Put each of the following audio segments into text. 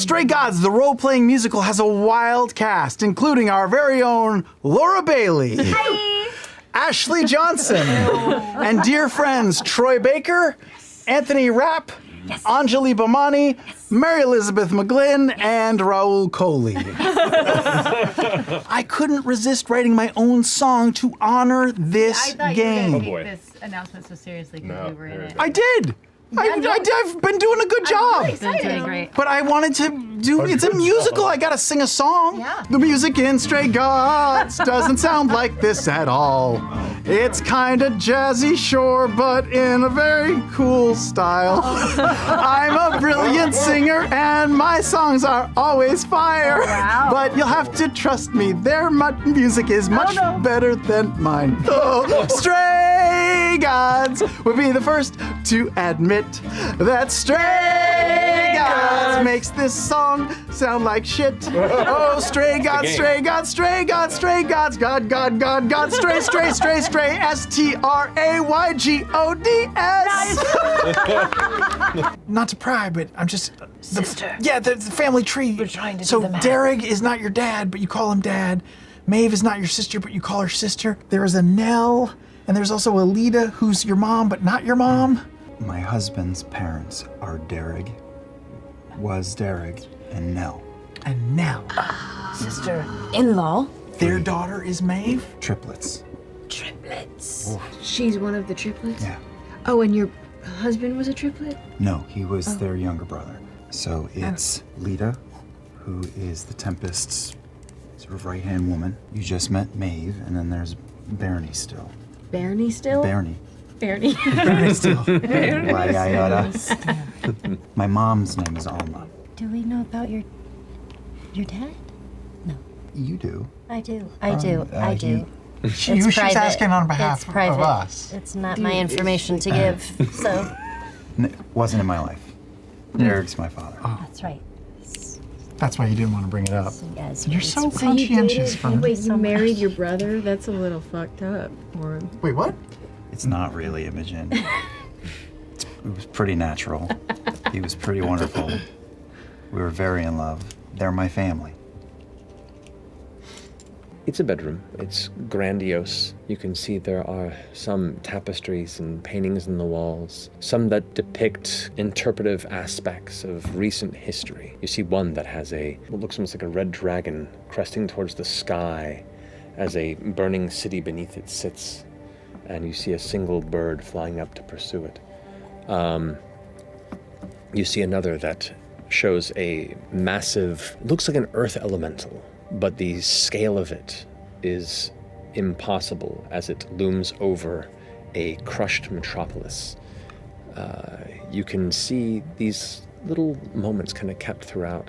Stray Gods, the role-playing musical, has a wild cast, including our very own Laura Bailey. Hi. Ashley Johnson. And dear friends, Troy Baker, Anthony Rapp, Anjali Bhamani, Mary Elizabeth McGlynn, and Raul Coley. I couldn't resist writing my own song to honor this game. I thought you were going to take this announcement so seriously because we were in it. I did. I've been doing a good job. It's doing great. But I wanted to do, it's a musical, I gotta sing a song. Yeah. The music in Stray Gods doesn't sound like this at all. It's kinda jazzy, sure, but in a very cool style. I'm a brilliant singer and my songs are always fire. Wow. But you'll have to trust me, their music is much better than mine. Oh, Stray Gods would be the first to admit that Stray Gods makes this song sound like shit. Oh, Stray Gods, Stray Gods, Stray Gods, Stray Gods, God, God, God, God, Stray, Stray, Stray, Stray, STRAYGODS. Not to pry, but I'm just... Sister. The family tree. We're trying to do so the math. Derek is not your dad, but you call him dad. Maeve is not your sister, but you call her sister. There is a Nell, and there's also Alita, who's your mom, but not your mom. My husband's parents are Derek, was Derek, and Nell. And Nell. Sister-in-law. Their daughter is Maeve. Triplets. Triplets. She's one of the triplets? Yeah. Oh, and your husband was a triplet? No, he was their younger brother. So it's Lita, who is the Tempest's sort of right-hand woman. You just met Maeve, and then there's Barney still. Barney still? Barney. Barney. Barney still. Why, yada. My mom's name is Alma. Do we know about your dad? You do. I do. I do. She's private. asking on behalf It's private. of us. It's not my information to give, so. Wasn't in my life. Derek's my father. That's right. That's why you didn't want to bring it up. So, yes, You're it's so conscientious, Fern. Wait, so you married much. your brother? That's a little fucked up. Or Wait, what? It's not really, Imogen. It was pretty natural. He was pretty wonderful. We were very in love. They're my family. It's a bedroom. It's grandiose. You can see there are some tapestries and paintings in the walls, some that depict interpretive aspects of recent history. You see one that has what looks almost like a red dragon cresting towards the sky as a burning city beneath it sits, and you see a single bird flying up to pursue it. You see another that shows a massive, looks like an earth elemental, but the scale of it is impossible as it looms over a crushed metropolis. You can see these little moments kind of kept throughout.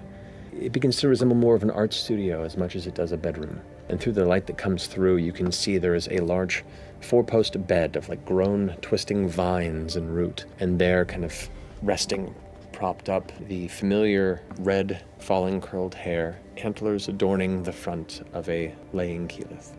It begins to resemble more of an art studio as much as it does a bedroom. And through the light that comes through, you can see there is a large four-post bed of like grown, twisting vines and root, and there kind of resting, propped up, the familiar red, falling curled hair, antlers adorning the front of a laying Keyleth.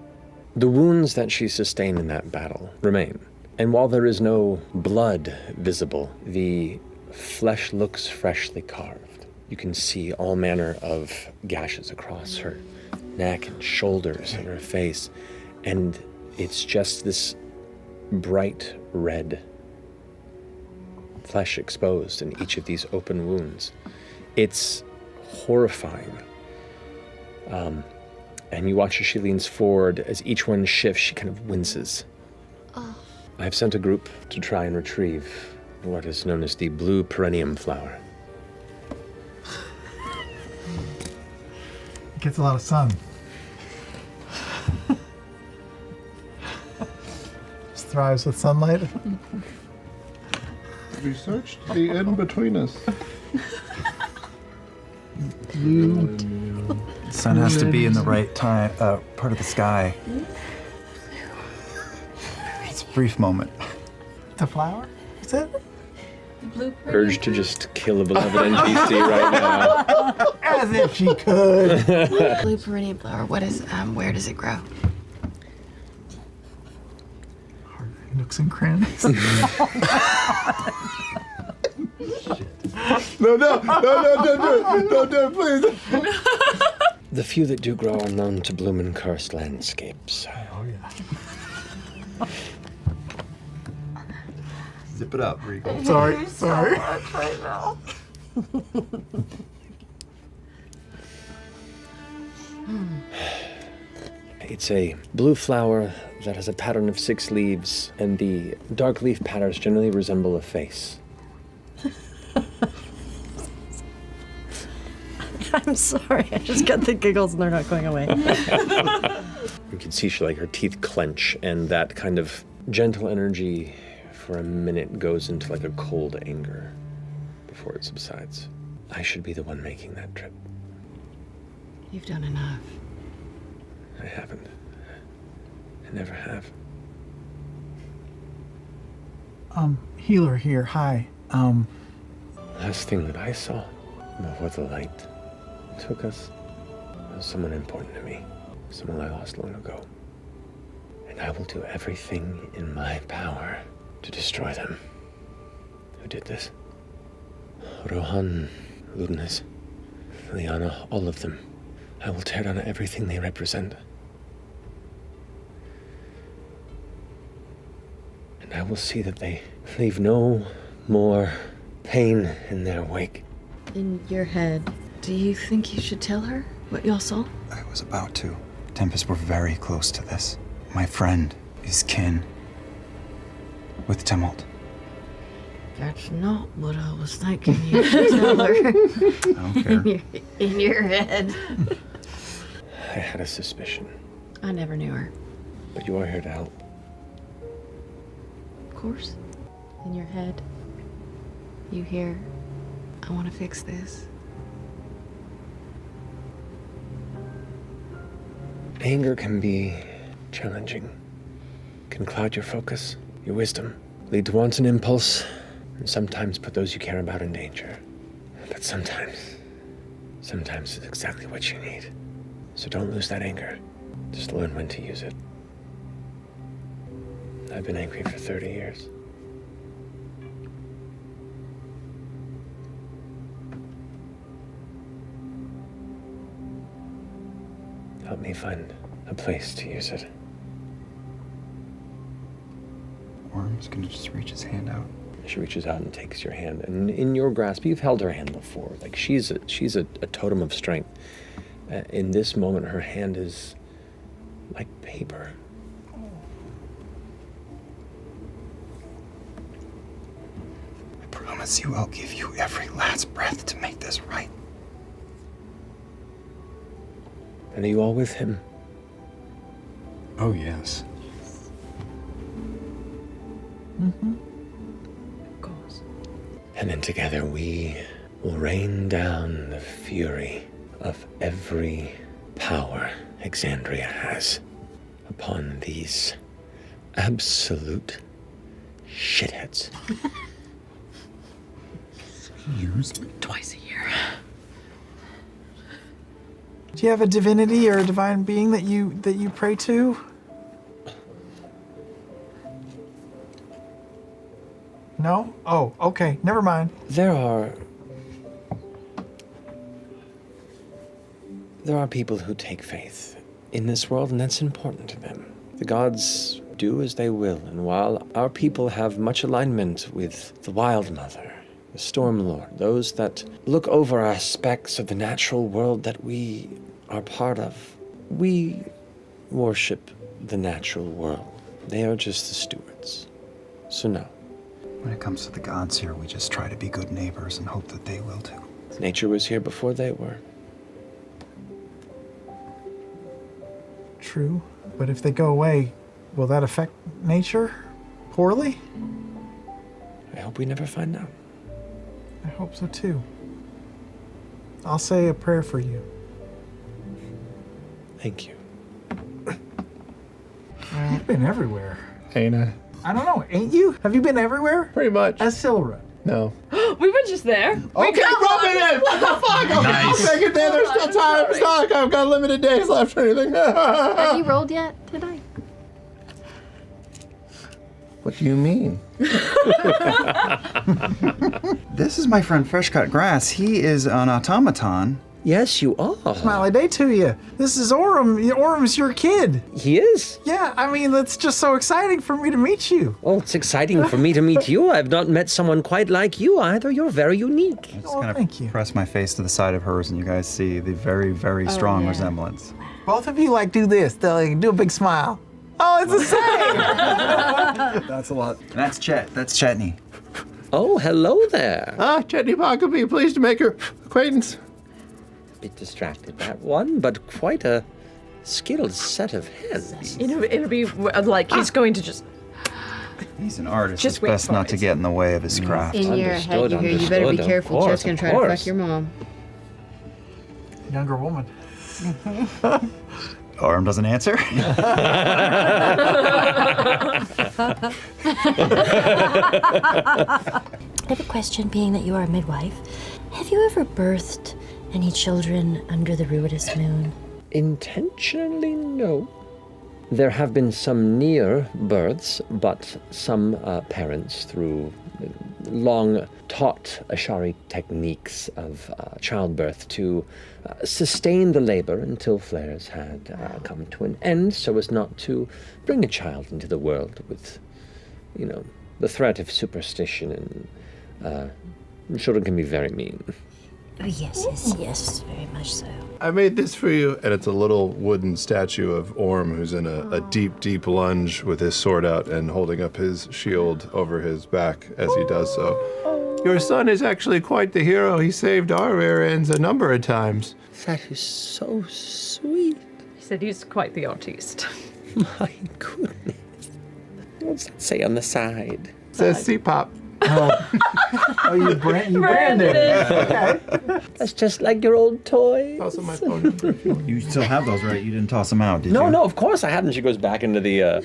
The wounds that she sustained in that battle remain, and while there is no blood visible, the flesh looks freshly carved. You can see all manner of gashes across her neck and shoulders and her face, and it's just this bright red flesh exposed in each of these open wounds. It's horrifying. And you watch as she leans forward. As each one shifts, she kind of winces. I've sent a group to try and retrieve what is known as the blue perennium flower. It gets a lot of sun. Just thrives with sunlight. We searched the in between us. The sun has to be in the right time, part of the sky. It's a brief moment. The flower? Is it? Urge to just kill a beloved NPC right now. As if she could. blue perennial flower, what is, where does it grow? Nooks and crannies. No, don't do it, please. The few that do grow are known to bloom in cursed landscapes. Oh, yeah. Zip it up, Regal. Sorry. Right now. It's a blue flower that has a pattern of 6 leaves, and the dark leaf patterns generally resemble a face. I'm sorry. I just got the giggles and they're not going away. You can see her teeth clench, and that kind of gentle energy for a minute goes into like a cold anger before it subsides. I should be the one making that trip. You've done enough. I haven't. I never have. Healer here, hi. Last thing that I saw before the light took us was someone important to me, someone I lost long ago. And I will do everything in my power to destroy them. Who did this? Rohan, Ludnes, Liana, all of them. I will tear down everything they represent. And I will see that they leave no more pain in their wake. In your head, do you think you should tell her what y'all saw? I was about to. Tempest were very close to this. My friend is kin with Tumult. That's not what I was thinking you should tell her. I don't care. In your head. I had a suspicion, I never knew her. but you are here to help. Of course. In your head, you hear, I want to fix this. Anger can be challenging, can cloud your focus, your wisdom, lead to wanton impulse, and sometimes put those you care about in danger. But sometimes it's exactly what you need. So don't lose that anger. Just learn when to use it. I've been angry for 30 years. Help me find a place to use it. Worm's gonna just reach his hand out. She reaches out and takes your hand, and in your grasp, you've held her hand before. Like she's a totem of strength. In this moment, her hand is like paper. I promise you I'll give you every last breath to make this right. And are you all with him? Oh, yes. Of course. And then together we will rain down the fury of every power Exandria has upon these absolute shitheads. Years? Twice a year. Do you have a divinity or a divine being that you pray to? No? Oh, okay. Never mind. There are people who take faith in this world, and that's important to them. The gods do as they will, and while our people have much alignment with the Wild Mother, the Storm Lord, those that look over aspects of the natural world that we are part of, we worship the natural world. They are just the stewards. So no. When it comes to the gods here, we just try to be good neighbors and hope that they will too. Nature was here before they were. True. But if they go away, will that affect nature poorly? I hope we never find out. I hope so too. I'll say a prayer for you. Thank you. You've been everywhere. Ain't I? I don't know, ain't you? Have you been everywhere? Pretty much. As Silra. No. We were just there. Okay, rub it in. What the fuck? Okay, Nice. I'll take it there. There's still time. It's not like I've got limited days left or anything. Have you rolled yet today? What do you mean? This is my friend Fresh Cut Grass. He is an automaton. Yes, you are. Smiley day to you. This is Orym. Orym's your kid. He is. Yeah, I mean, that's just so exciting for me to meet you. Well, it's exciting for me to meet you. I've not met someone quite like you either. You're very unique. I just Oh, kind thank you. of press my face to the side of hers, and you guys see the very, very strong resemblance. Both of you like do this. They'll like, do a big smile. Oh, it's the same. That's a lot. And that's Chet. That's Chetney. Oh, hello there. Chetney Parkerby, pleased to make your acquaintance. Bit distracted, that one, but quite a skilled set of hands. It'll be like he's going to just. He's an artist. Just It's wait best for not it. to get in the way of his craft. In your head, you hear, you better be Understood, careful. of Chet's gonna try to course. fuck your mom. Younger woman. Orym doesn't answer. I have a question, being that you are a midwife. Have you ever birthed any children under the ruinous moon? Intentionally, no. There have been some near births, but some parents, through long taught Ashari techniques of childbirth, to sustain the labor until flares had come to an end, so as not to bring a child into the world with, the threat of superstition, and children can be very mean. Oh, yes, very much so. I made this for you, and it's a little wooden statue of Orym who's in a deep, deep lunge with his sword out and holding up his shield over his back as he does so. Your son is actually quite the hero. He saved our rear ends a number of times. That is so sweet. He said he's quite the artiste. My goodness. What's that say on the side? It says C-pop. Oh, you branded it. Okay. That's just like your old toy. Also my phone number if you want. You still have those, right? You didn't toss them out, did you? No, of course I hadn't. She goes back into the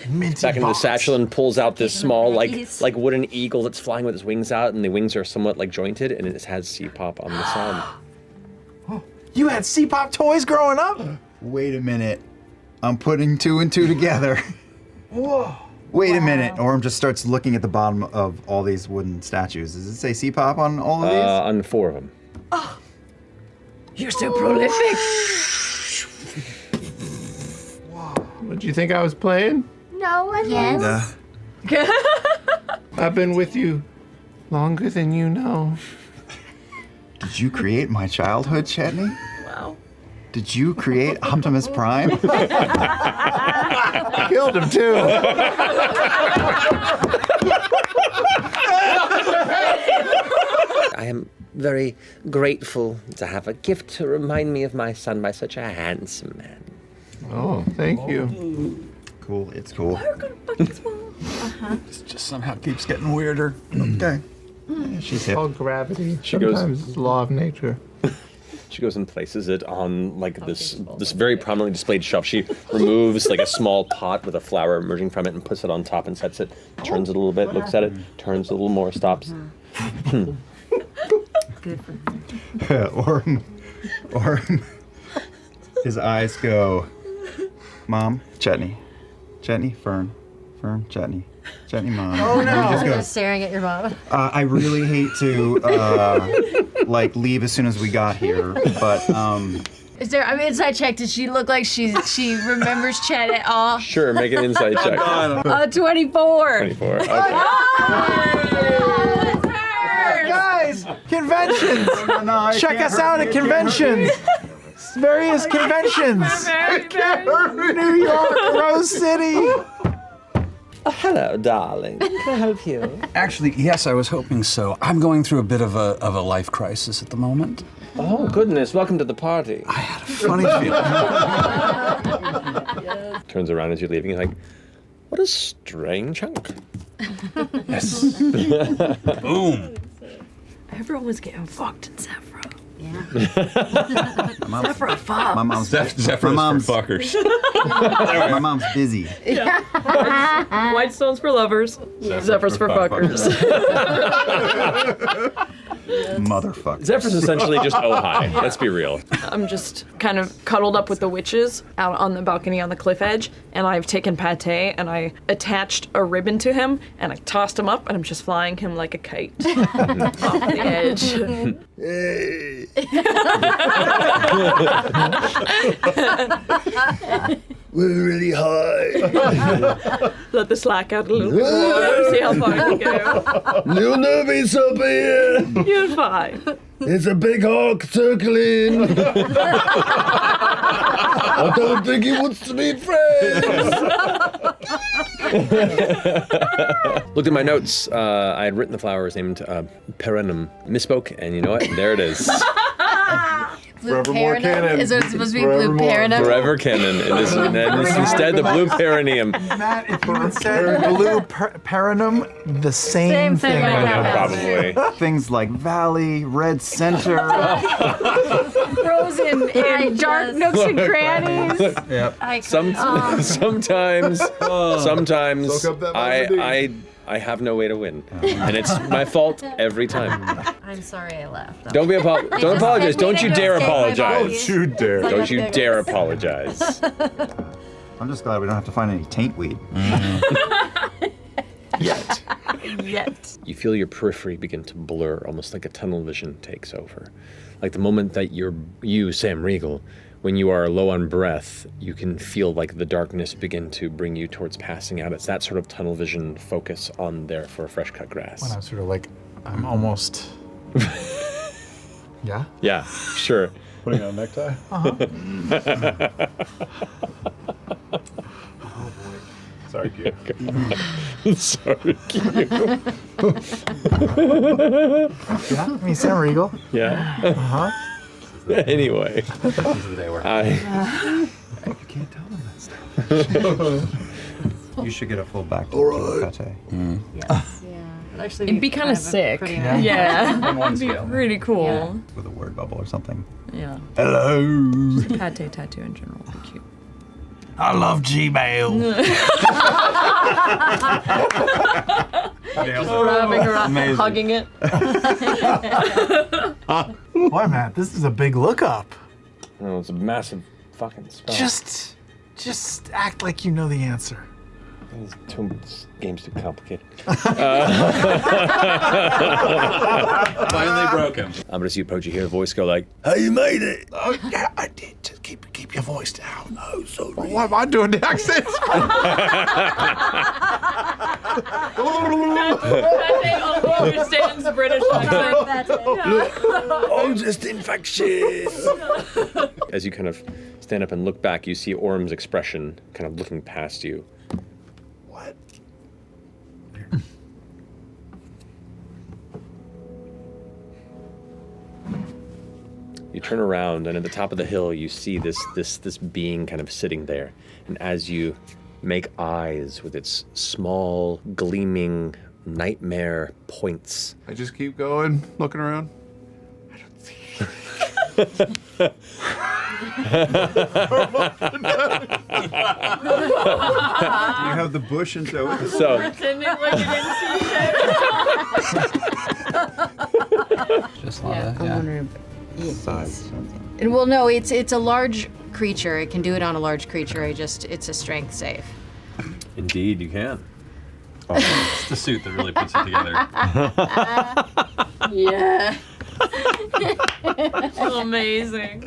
satchel and pulls out this small, like wooden eagle that's flying with its wings out, and the wings are somewhat like jointed, and it has C-pop on the side. You had C-pop toys growing up? Wait a minute. I'm putting two and two together. Whoa. Wait a minute. Orym just starts looking at the bottom of all these wooden statues. Does it say C-pop on all of these? On 4 of them. You're so prolific. Did you think I was playing? No, yes. I've been with you longer than you know. Did you create my childhood, Chetney? Wow. Did you create Optimus Prime? I killed him too. I am very grateful to have a gift to remind me of my son by such a handsome man. Oh, thank you. Cool, it's cool. This just somehow keeps getting weirder. Okay. She's hip. Called gravity. She goes- Sometimes it's law of nature. She goes and places it on this very prominently displayed shelf. She removes like a small pot with a flower emerging from it and puts it on top and sets it, turns it a little bit, looks at it, turns a little more, stops. Orym, his eyes go, Mom, Chetney, Fern, Chetney, Mom. Oh, no. He just goes, Just staring at your mom. I really hate to leave as soon as we got here, but Is there? I'm inside check. Does she look like she remembers Chet at all? Sure, make an insight check. 24. 24. Okay. Guys, conventions. Check us out at conventions. Various conventions. New York, Rose City. Oh, hello, darling. Can I help you? Actually, yes, I was hoping so. I'm going through a bit of a life crisis at the moment. Oh, goodness. Welcome to the party. I had a funny feeling. Turns around as you're leaving. You're like, what a strange hunk. Yes. Boom. Everyone was getting fucked in Zephrah. Yeah. Zephrah fuck. my mom's Zephyr's for fuckers. my mom's busy. White stones for lovers. Zephyrs for fuckers. Motherfucker. Zephyr's essentially just Ojai. Let's be real. I'm just kind of cuddled up with the witches out on the balcony on the cliff edge, and I've taken Pate and I attached a ribbon to him, and I tossed him up, and I'm just flying him like a kite off the edge. Hey. We're really high. Let the slack out a little bit more, see how far I can go. Little nervous up here. You're fine. It's a big hawk circling. I don't think he wants to be friends. Looked at my notes. I had written the flower was named Perennium. Misspoke, and you know what? There it is. Forevermore canon. Is it supposed to be blue paranum? Forever canon. And this is instead the blue perineum. Matt, if you had said blue paranum, the same thing would happen. Probably. Things like valley, red center. Frozen in dark nooks and crannies. Yep. Sometimes Soak up that vitamin D. I have no way to win, and it's my fault every time. I'm sorry I left. Don't apologize. Don't you dare apologize. Don't you dare. Don't you dare apologize. I'm just glad we don't have to find any taint weed. Yet. Yet. You feel your periphery begin to blur, almost like a tunnel vision takes over. Like the moment that you, Sam Riegel, when you are low on breath, you can feel like the darkness begin to bring you towards passing out. It's that sort of tunnel vision focus on there for fresh cut grass. When I'm sort of like, I'm almost. Yeah? Yeah, sure. Putting on a necktie? Sorry, Q. Sorry, Q. Yeah? I mean, Sam Riegel. Yeah. Uh-huh. Anyway. You can't tell them that stuff. You should get a full back to Pate. Yes. Yeah. It'd be kind of sick. Yeah. It'd be pretty cool. Yeah. With a word bubble or something. Yeah. Hello. Pate tattoo in general would be cute. I love Gmail. Wrapping around, Amazing. hugging it. Boy, Matt, this is a big lookup. Oh, it's a massive fucking spell. Just act like you know the answer. This game's too complicated. Finally broken. But as you approach, you hear a voice go like, How you made it? Oh, yeah, I did. Just keep your voice down. Oh, sorry. Why am I doing the accent? Pate understands British accent. I'm just infectious. as you kind of stand up and look back, you see ORYM'S expression kind of looking past you. What? You turn around, and at the top of the hill, you see this being kind of sitting there. And as you make eyes with its small, gleaming, nightmare points, I just keep going, looking around. I don't see Do you have the bush and show it? so Pretending like you didn't see Just Yeah, I'm yeah. wondering. Size. Well, no, it's a large creature. It can do it on a large creature. It's a strength save. indeed you can. It's the suit that really puts it together. Yeah. Amazing.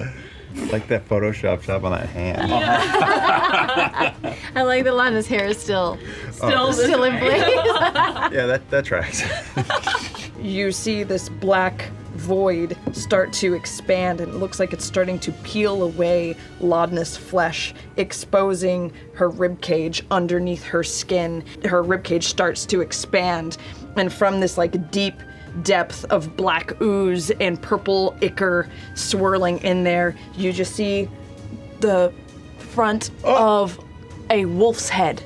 Like that Photoshop job on that hand. I like that Laudna's hair is still in place. Yeah, that tracks. You see this black void start to expand, and it looks like it's starting to peel away Laudna's flesh, exposing her ribcage underneath her skin. Her ribcage starts to expand, and from this like deep depth of black ooze and purple ichor swirling in there, you just see the front of a wolf's head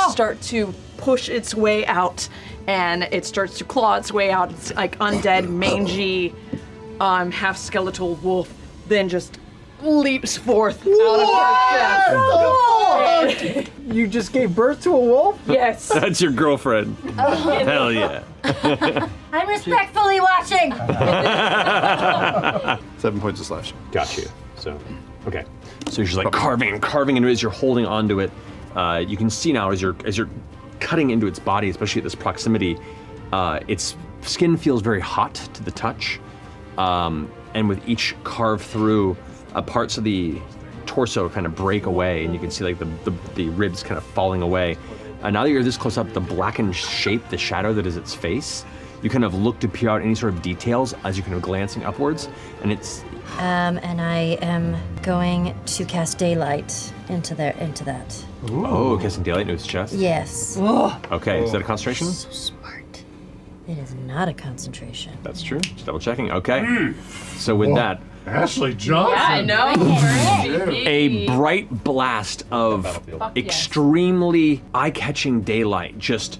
start to push its way out, and it starts to claw its way out. It's like undead, mangy, half skeletal wolf, then just leaps forth out of her chest. You just gave birth to a wolf? Yes. That's your girlfriend. Hell yeah. I'm respectfully watching. 7 points of slashing. Got you. So, okay. So you're just like carving into it as you're holding onto it. You can see now as you're cutting into its body, especially at this proximity, its skin feels very hot to the touch. And with each carve through, parts of the torso kind of break away, and you can see like the ribs kind of falling away. Now that you're this close up, the blackened shape, the shadow that is its face, you kind of look to peer out any sort of details as you're kind of glancing upwards, and it's... And I am going to cast daylight into that. Ooh. Oh, casting daylight into its chest? Yes. Okay, is that a concentration? So smart. It is not a concentration. That's true, just double checking. Okay, so with that... Ashley Johnson. Yeah, I know. A bright blast of extremely eye-catching daylight just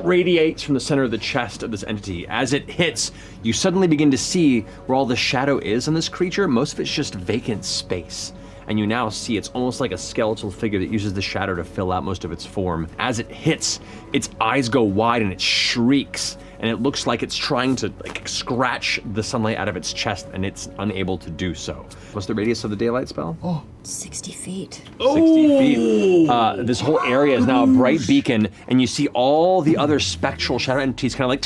radiates from the center of the chest of this entity. As it hits, you suddenly begin to see where all the shadow is on this creature. Most of it's just vacant space. And you now see it's almost like a skeletal figure that uses the shadow to fill out most of its form. As it hits, its eyes go wide and it shrieks, and it looks like it's trying to like scratch the sunlight out of its chest, and it's unable to do so. What's the radius of the daylight spell? 60 feet. 60 feet. This whole area is now a bright beacon, and you see all the other spectral shadow entities kind of like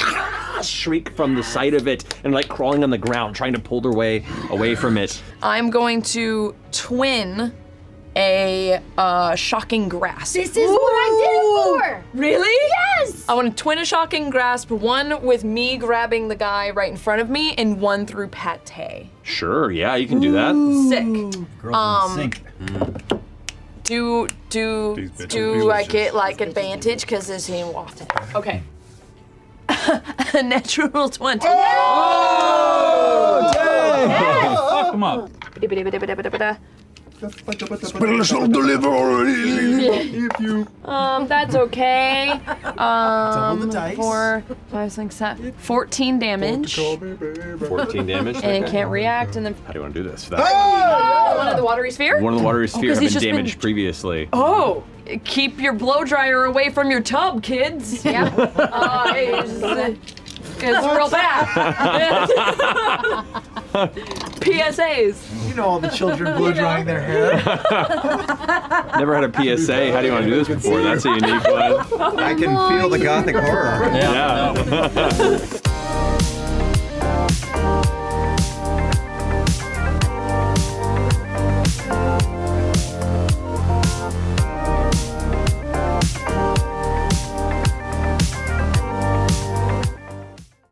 shriek from the side of it and like crawling on the ground, trying to pull their way away from it. I'm going to twin a shocking grasp. This is what I did it for! Really? Yes! I want to twin a shocking grasp, one with me grabbing the guy right in front of me, and one through Pate. Sure, yeah, you can do that. Sick. Girls in sync. Do I get like advantage because it's in water? Okay. A natural 20. Oh, dang! Fuck him up. Special delivery. That's okay. Double the dice. 4, 5, 6, 7, 14 damage. 14 damage. And it can't react, and then How do you want to do this? one of the watery sphere? One of the watery sphere 'cause have he's been just been- damaged previously. Oh, keep your blow dryer away from your tub, kids. Yeah. It's real bad. PSAs. You know all the children blow drying their hair. Never had a PSA. How do you want to do this before? That's a unique one. I can feel the gothic horror. Yeah.